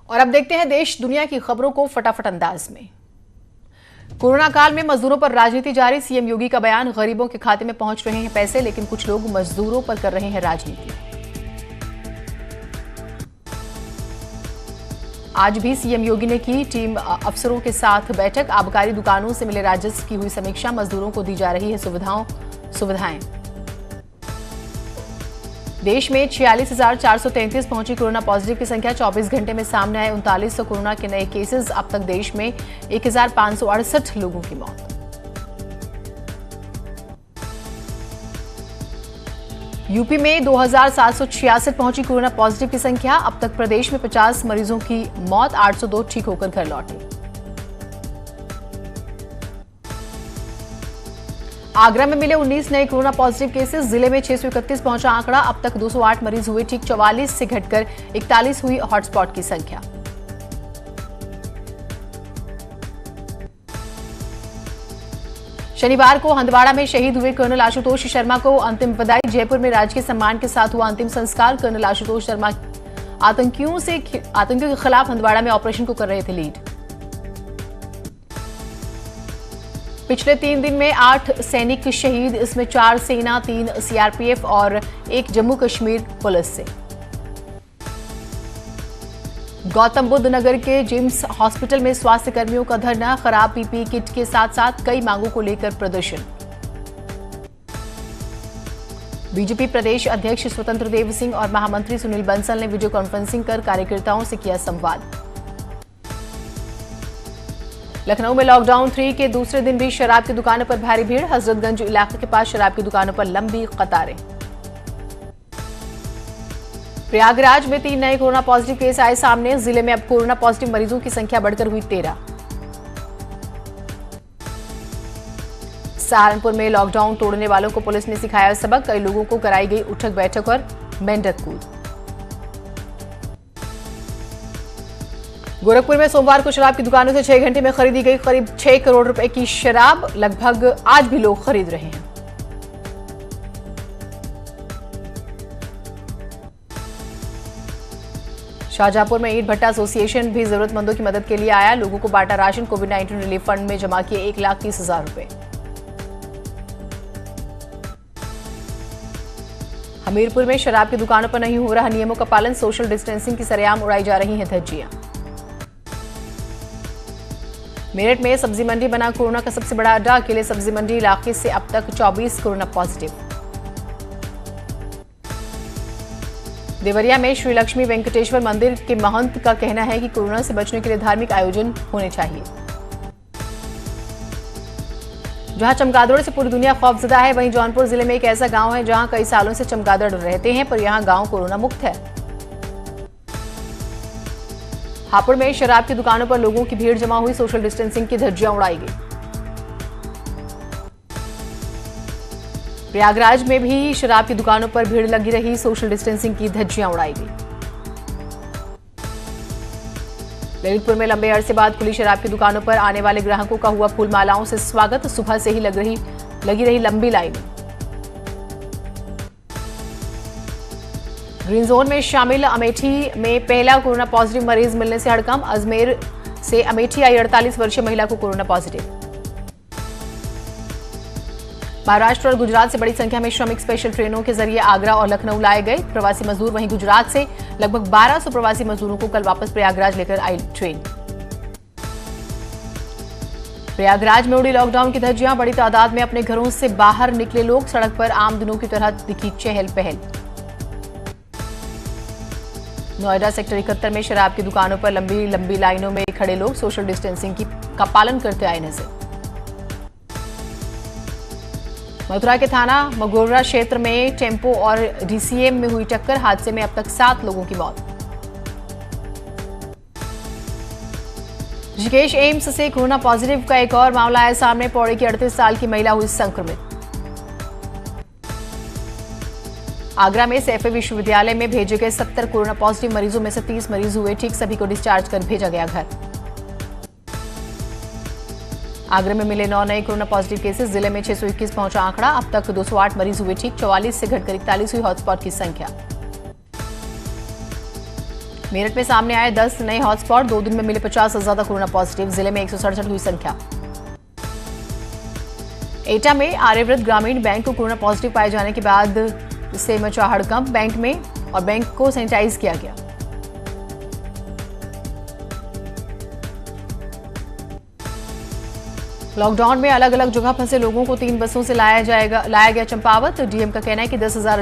और अब देखते हैं देश दुनिया की खबरों को फटाफट अंदाज में। कोरोना काल में मजदूरों पर राजनीति जारी, सीएम योगी का बयान, गरीबों के खाते में पहुंच रहे हैं पैसे, लेकिन कुछ लोग मजदूरों पर कर रहे हैं राजनीति। आज भी सीएम योगी ने की टीम अफसरों के साथ बैठक, आबकारी दुकानों से मिले राजस्व की हुई समीक्षा, मजदूरों को दी जा रही है सुविधाएं। देश में 46,433 पहुंची कोरोना पॉजिटिव की संख्या, 24 घंटे में सामने आए 3900 कोरोना के नए केसेस। अब तक देश में 1568 लोगों की मौत। यूपी में 2766 पहुंची कोरोना पॉजिटिव की संख्या, अब तक प्रदेश में 50 मरीजों की मौत, 802 ठीक होकर घर लौटे। आगरा में मिले 19 नए कोरोना पॉजिटिव केसेस, जिले में 631 पहुंचा आंकड़ा, अब तक 208 मरीज हुए ठीक, 44 से घटकर 41 हुई हॉटस्पॉट की संख्या। शनिवार को हंदवाड़ा में शहीद हुए कर्नल आशुतोष शर्मा को अंतिम विदाई, जयपुर में राजकीय सम्मान के साथ हुआ अंतिम संस्कार। कर्नल आशुतोष शर्मा आतंकियों के खिलाफ हंदवाड़ा में ऑपरेशन को कर रहे थे लीड। पिछले 3 दिन में 8 सैनिक शहीद, इसमें 4 सेना, 3 सीआरपीएफ और 1 जम्मू कश्मीर पुलिस से। गौतम बुद्ध नगर के जिम्स हॉस्पिटल में स्वास्थ्य कर्मियों का धरना, खराब पीपीई किट के साथ साथ कई मांगों को लेकर प्रदर्शन। बीजेपी प्रदेश अध्यक्ष स्वतंत्र देव सिंह और महामंत्री सुनील बंसल ने वीडियो कॉन्फ्रेंसिंग कर कार्यकर्ताओं से किया संवाद। लखनऊ में लॉकडाउन 3 के दूसरे दिन भी शराब की दुकानों पर भारी भीड़, हजरतगंज इलाके के पास शराब की दुकानों पर लंबी कतारें। प्रयागराज में 3 नए कोरोना पॉजिटिव केस आए सामने, जिले में अब कोरोना पॉजिटिव मरीजों की संख्या बढ़कर हुई 13। सहारनपुर में लॉकडाउन तोड़ने वालों को पुलिस ने सिखाया सबक, कई लोगों को कराई गई उठक बैठक और मेंढक कूद। गोरखपुर में सोमवार को शराब की दुकानों से 6 घंटे में खरीदी गई करीब 6 करोड़ रुपए की शराब, लगभग आज भी लोग खरीद रहे हैं। शाहजहांपुर में ईंट भट्टा एसोसिएशन भी जरूरतमंदों की मदद के लिए आया, लोगों को बांटा राशन, कोविड-19 रिलीफ फंड में जमा किए 1,30,000 रुपए। हमीरपुर में शराब की दुकानों पर नहीं हो रहा नियमों का पालन, सोशल डिस्टेंसिंग की सरेआम उड़ाई जा रही हैं धज्जियां। मेरठ में सब्जी मंडी बना कोरोना का सबसे बड़ा अड्डा, अकेले सब्जी मंडी इलाके से अब तक 24 कोरोना पॉजिटिव। देवरिया में श्री लक्ष्मी वेंकटेश्वर मंदिर के महंत का कहना है कि कोरोना से बचने के लिए धार्मिक आयोजन होने चाहिए। जहां चमगादड़ से पूरी दुनिया खौफजदा है, वहीं जौनपुर जिले में एक ऐसा गांव है जहां कई सालों से चमगादड़ रहते हैं, पर यहां गांव कोरोना मुक्त है। हापुड़ में शराब की दुकानों पर लोगों की भीड़ जमा हुई, सोशल डिस्टेंसिंग की धज्जियां उड़ाई गई। प्रयागराज में भी शराब की दुकानों पर भीड़ लगी रही, सोशल डिस्टेंसिंग की धज्जियां उड़ाई गई। ललितपुर में लंबे अरसे बाद खुली शराब की दुकानों पर आने वाले ग्राहकों का हुआ फूल मालाओं से स्वागत, सुबह से ही लगी रही लंबी लाइन। ग्रीन जोन में शामिल अमेठी में पहला कोरोना पॉजिटिव मरीज मिलने से हड़कंप, अजमेर से अमेठी आई 48 वर्षीय महिला को कोरोना पॉजिटिव। महाराष्ट्र और गुजरात से बड़ी संख्या में श्रमिक स्पेशल ट्रेनों के जरिए आगरा और लखनऊ लाए गए प्रवासी मजदूर, वहीं गुजरात से लगभग 1200 प्रवासी मजदूरों को कल वापस प्रयागराज लेकर आई ट्रेन। प्रयागराज में उड़ी लॉकडाउन की धज्जियां, बड़ी तादाद में अपने घरों से बाहर निकले लोग, सड़क पर आम दिनों की तरह दिखी चहल पहल। नोएडा सेक्टर 71 में शराब की दुकानों पर लंबी लाइनों में खड़े लोग सोशल डिस्टेंसिंग का पालन करते आए नजर। मथुरा के थाना मगोरा क्षेत्र में टेम्पो और डीसीएम में हुई टक्कर, हादसे में अब तक 7 लोगों की मौत। ऋषिकेश एम्स से कोरोना पॉजिटिव का एक और मामला आया सामने, पौड़ी की 38 साल की महिला हुई संक्रमित। आगरा में सैफई विश्वविद्यालय में भेजे गए 70 कोरोना पॉजिटिव मरीजों में से 30 मरीज हुए ठीक, सभी को डिस्चार्ज कर भेजा गया घर। आगरा में मिले 9 नए कोरोना पॉजिटिव केसेस, जिले में 621 पहुंचा आंकड़ा, अब तक 208 मरीज हुए ठीक, 44 से घटकर 41 हुई हॉटस्पॉट की संख्या। मेरठ में सामने आए 10 नए हॉटस्पॉट, 2 दिन में मिले 50 से ज्यादा कोरोना पॉजिटिव, जिले में 167 हुई संख्या। एटा में आर्यव्रत ग्रामीण बैंक को कोरोना पॉजिटिव पाए जाने के बाद इससे मचा हड़कंप, बैंक में और बैंक को सैनिटाइज किया गया। लॉकडाउन में अलग अलग जगह फंसे लोगों को 3 बसों से लाया गया चंपावत। डीएम का कहना है कि 10,000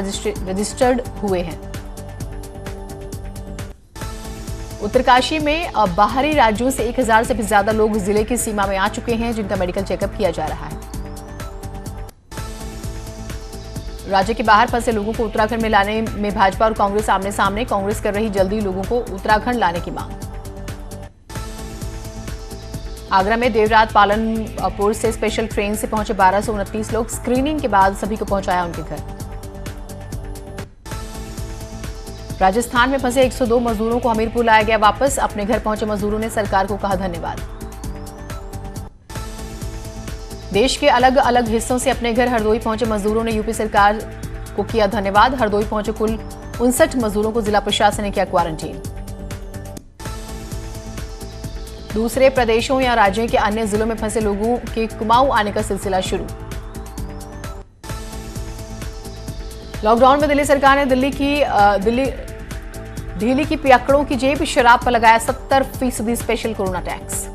रजिस्टर्ड हुए हैं। उत्तरकाशी में अब बाहरी राज्यों से 1,000 से भी ज्यादा लोग जिले की सीमा में आ चुके हैं, जिनका मेडिकल चेकअप किया जा रहा है। राज्य के बाहर फंसे लोगों को उत्तराखंड में लाने में भाजपा और कांग्रेस आमने सामने, कांग्रेस कर रही जल्दी लोगों को उत्तराखंड लाने की मांग। आगरा में देर रात पालनपुर से स्पेशल ट्रेन से पहुंचे 1229 लोग, स्क्रीनिंग के बाद सभी को पहुंचाया उनके घर। राजस्थान में फंसे 102 मजदूरों को हमीरपुर लाया गया वापस, अपने घर पहुंचे मजदूरों ने सरकार को कहा धन्यवाद। देश के अलग अलग हिस्सों से अपने घर हरदोई पहुंचे मजदूरों ने यूपी सरकार को किया धन्यवाद। हरदोई पहुंचे कुल 59 मजदूरों को जिला प्रशासन ने किया क्वारंटीन। दूसरे प्रदेशों या राज्यों के अन्य जिलों में फंसे लोगों के कुमाऊं आने का सिलसिला शुरू। लॉकडाउन में दिल्ली सरकार ने दिल्ली की पियक्कड़ों की जेब, शराब पर लगाया 70% स्पेशल कोरोना टैक्स।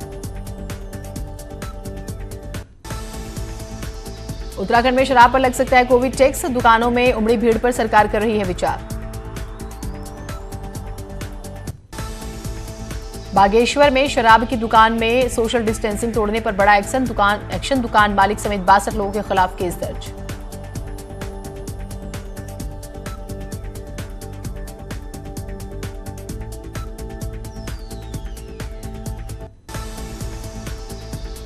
उत्तराखंड में शराब पर लग सकता है कोविड टैक्स, दुकानों में उमड़ी भीड़ पर सरकार कर रही है विचार। बागेश्वर में शराब की दुकान में सोशल डिस्टेंसिंग तोड़ने पर बड़ा एक्शन, दुकान मालिक समेत 62 लोगों के खिलाफ केस दर्ज।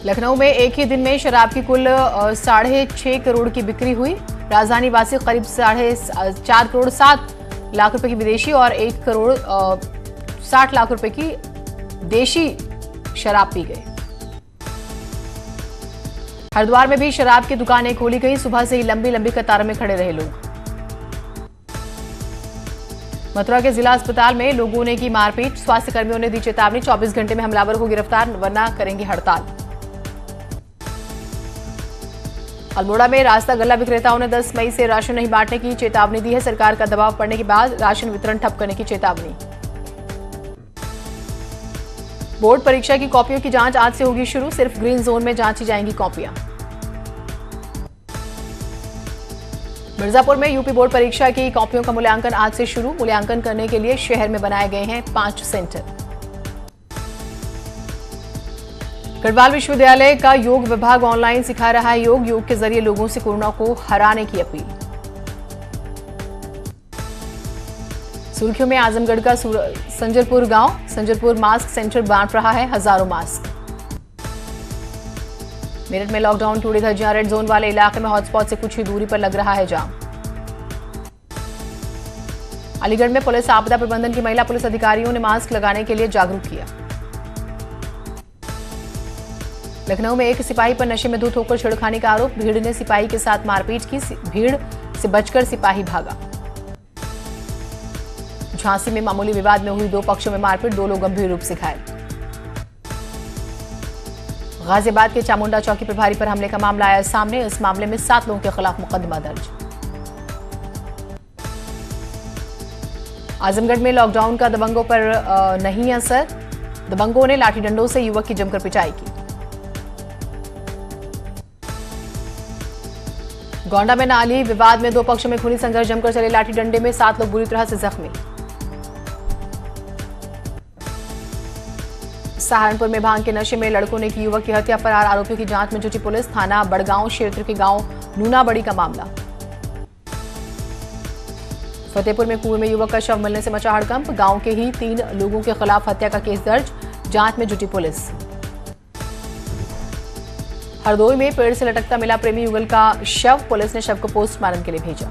लखनऊ में एक ही दिन में शराब की कुल 6.5 करोड़ की बिक्री हुई। राजधानी वासी करीब 4 करोड़ 7 लाख रुपए की विदेशी और 1 करोड़ 60 लाख रुपए की देशी शराब पी गए। हरिद्वार में भी शराब की दुकानें खोली गई, सुबह से ही लंबी लंबी कतारों में खड़े रहे लोग। मथुरा के जिला अस्पताल में लोगों ने की मारपीट, स्वास्थ्य कर्मियों ने दी चेतावनी, 24 घंटे में हमलावर को गिरफ्तार वरना करेंगे हड़ताल। अल्मोड़ा में रास्ता गल्ला विक्रेताओं ने 10 मई से राशन नहीं बांटने की चेतावनी दी है। सरकार का दबाव पड़ने के बाद राशन वितरण ठप करने की चेतावनी। बोर्ड परीक्षा की कॉपियों की जांच आज से होगी शुरू, सिर्फ ग्रीन जोन में जांची जाएंगी कॉपियां। मिर्जापुर में यूपी बोर्ड परीक्षा की कॉपियों का मूल्यांकन आज से शुरू, मूल्यांकन करने के लिए शहर में बनाए गए हैं 5 सेंटर। गढ़वाल विश्वविद्यालय का योग विभाग ऑनलाइन सिखा रहा है योग के जरिए लोगों से कोरोना को हराने की अपील। सुर्खियों में आजमगढ़ का संजरपुर गांव, संजरपुर मास्क सेंटर बांट रहा है हजारों मास्क। मेरठ में लॉकडाउन की उड़ी धज्जियां, रेड जोन वाले इलाके में हॉटस्पॉट से कुछ ही दूरी पर लग रहा है जाम। अलीगढ़ में पुलिस आपदा प्रबंधन की महिला पुलिस अधिकारियों ने मास्क लगाने के लिए जागरूक किया। लखनऊ में एक सिपाही पर नशे में धुत होकर छेड़खानी का आरोप, भीड़ ने सिपाही के साथ मारपीट की, भीड़ से बचकर सिपाही भागा। झांसी में मामूली विवाद में हुई 2 पक्षों में मारपीट, 2 लोग गंभीर रूप से घायल। गाजियाबाद के चामुंडा चौकी प्रभारी पर हमले का मामला आया सामने, इस मामले में 7 लोगों के खिलाफ मुकदमा दर्ज। आजमगढ़ में लॉकडाउन का दबंगों पर नहीं असर, दबंगों ने लाठी डंडों से युवक की जमकर पिटाई की। गोंडा में नाली विवाद में 2 पक्षों में खूनी संघर्ष, जमकर चले लाठी डंडे में 7 लोग बुरी तरह से जख्मी। सहारनपुर में भांग के नशे में लड़कों ने की युवक की हत्या, फरार आरोपियों की जांच में जुटी पुलिस, थाना बड़गांव क्षेत्र के गांव नूनाबड़ी का मामला। फतेहपुर में कुएं में युवक का शव मिलने से मचा हड़कंप, गांव के ही 3 लोगों के खिलाफ हत्या का केस दर्ज, जांच में जुटी पुलिस। हरदोई में पेड़ से लटकता मिला प्रेमी युगल का शव, पुलिस ने शव को पोस्टमार्टम के लिए भेजा।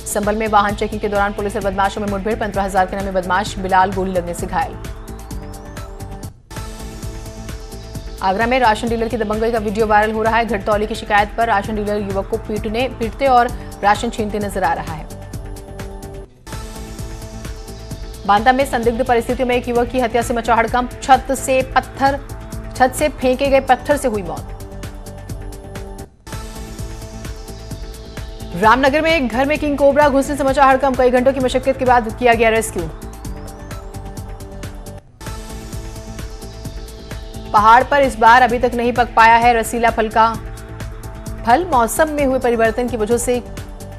संभल में वाहन चेकिंग के दौरान पुलिस और बदमाशों में मुठभेड़, 15,000 के नामी बदमाश बिलाल गोली लगने से घायल। आगरा में राशन डीलर की दबंगई का वीडियो वायरल हो रहा है, घटतौली की शिकायत पर राशन डीलर युवक को पीटते और राशन छीनते नजर आ रहा है। बांदा में संदिग्ध परिस्थितियों में एक युवक की हत्या से मचा हड़कंप। छत से फेंके गए पत्थर से हुई मौत। रामनगर में एक घर में किंग कोबरा घुसने से मचा हड़कंप। कई घंटों की मशक्कत के बाद किया गया रेस्क्यू। पहाड़ पर इस बार अभी तक नहीं पक पाया है रसीला फल का फल। मौसम में हुए परिवर्तन की वजह से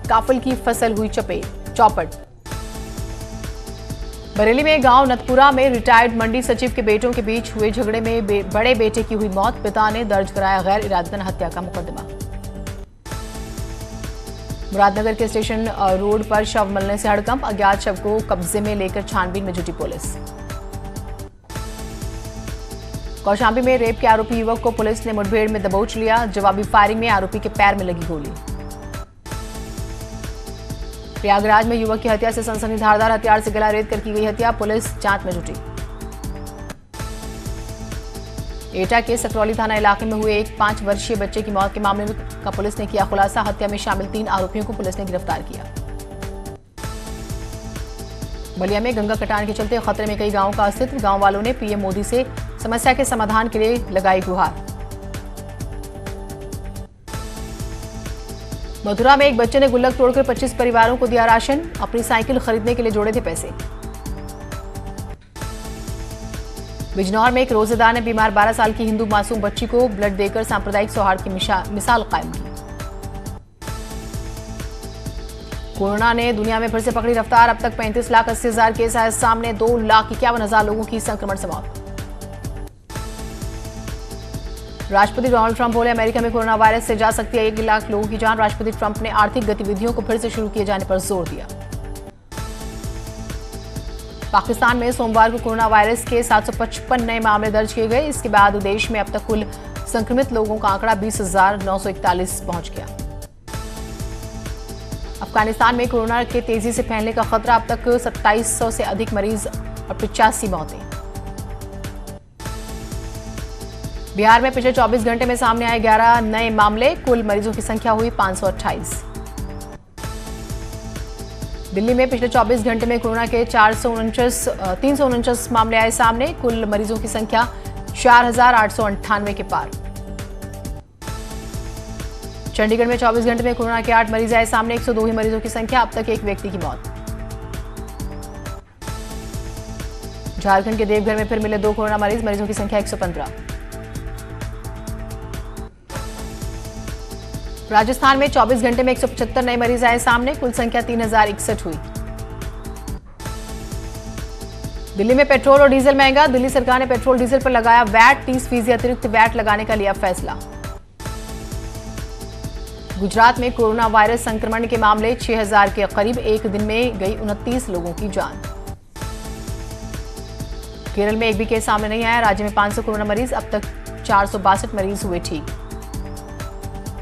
काफल की फसल हुई चौपट। बरेली में गांव नतपुरा में रिटायर्ड मंडी सचिव के बेटों के बीच हुए झगड़े में बड़े बेटे की हुई मौत। पिता ने दर्ज कराया गैर इरादतन हत्या का मुकदमा। मुरादनगर के स्टेशन रोड पर शव मिलने से हड़कंप। अज्ञात शव को कब्जे में लेकर छानबीन में जुटी पुलिस। कौशांबी में रेप के आरोपी युवक को पुलिस ने मुठभेड़ में दबोच लिया। जवाबी फायरिंग में आरोपी के पैर में लगी गोली। प्रयागराज में युवक की हत्या से सनसनी, धारदार हथियार से गला रेत कर की गई हत्या। पुलिस जांच में जुटी। एटा के सकरौली थाना इलाके में हुए एक 5 वर्षीय बच्चे की मौत के मामले का पुलिस ने किया खुलासा। हत्या में शामिल 3 आरोपियों को पुलिस ने गिरफ्तार किया। बलिया में गंगा कटान के चलते खतरे में कई गांवों का अस्तित्व। गांव वालों ने पीएम मोदी से समस्या के समाधान के लिए लगाई गुहार। मथुरा में एक बच्चे ने गुल्लक तोड़कर 25 परिवारों को दिया राशन। अपनी साइकिल खरीदने के लिए जोड़े थे पैसे। बिजनौर में एक रोजेदार ने बीमार 12 साल की हिंदू मासूम बच्ची को ब्लड देकर सांप्रदायिक सौहार्द की मिसाल कायम की। कोरोना ने दुनिया में फिर से पकड़ी रफ्तार। अब तक 35,80,000 केस आए सामने। 2,51,000 लोगों की संक्रमण से मौत। राष्ट्रपति डोनाल्ड ट्रंप बोले अमेरिका में कोरोना वायरस से जा सकती है 1 लाख लोगों की जान। राष्ट्रपति ट्रंप ने आर्थिक गतिविधियों को फिर से शुरू किए जाने पर जोर दिया। पाकिस्तान में सोमवार को कोरोना वायरस के 755 नए मामले दर्ज किए गए। इसके बाद देश में अब तक कुल संक्रमित लोगों का आंकड़ा 20,941 पहुंच गया। अफगानिस्तान में कोरोना के तेजी से फैलने का खतरा। अब तक 2700 से अधिक मरीज और 85 मौतें। बिहार में पिछले 24 घंटे में सामने आए 11 नए मामले। कुल मरीजों की संख्या हुई 528। दिल्ली में पिछले 24 घंटे में कोरोना के 349 मामले आए सामने। कुल मरीजों की संख्या 4,898 के पार। चंडीगढ़ में 24 घंटे में कोरोना के 8 मरीज आए सामने। 102 ही मरीजों की संख्या। अब तक एक व्यक्ति की मौत। झारखंड के देवघर में फिर मिले 2 कोरोना मरीज। मरीजों की संख्या 115। राजस्थान में 24 घंटे में 175 नए मरीज आए सामने। कुल संख्या 3,061 हुई। दिल्ली में पेट्रोल और डीजल महंगा। दिल्ली सरकार ने पेट्रोल डीजल पर लगाया वैट। 30% अतिरिक्त वैट लगाने का लिया फैसला। गुजरात में कोरोना वायरस संक्रमण के मामले 6,000 के करीब। एक दिन में गई 29 लोगों की जान। केरल में एक भी केस सामने नहीं आया। राज्य में 500 कोरोना मरीज। अब तक 462 मरीज हुए ठीक।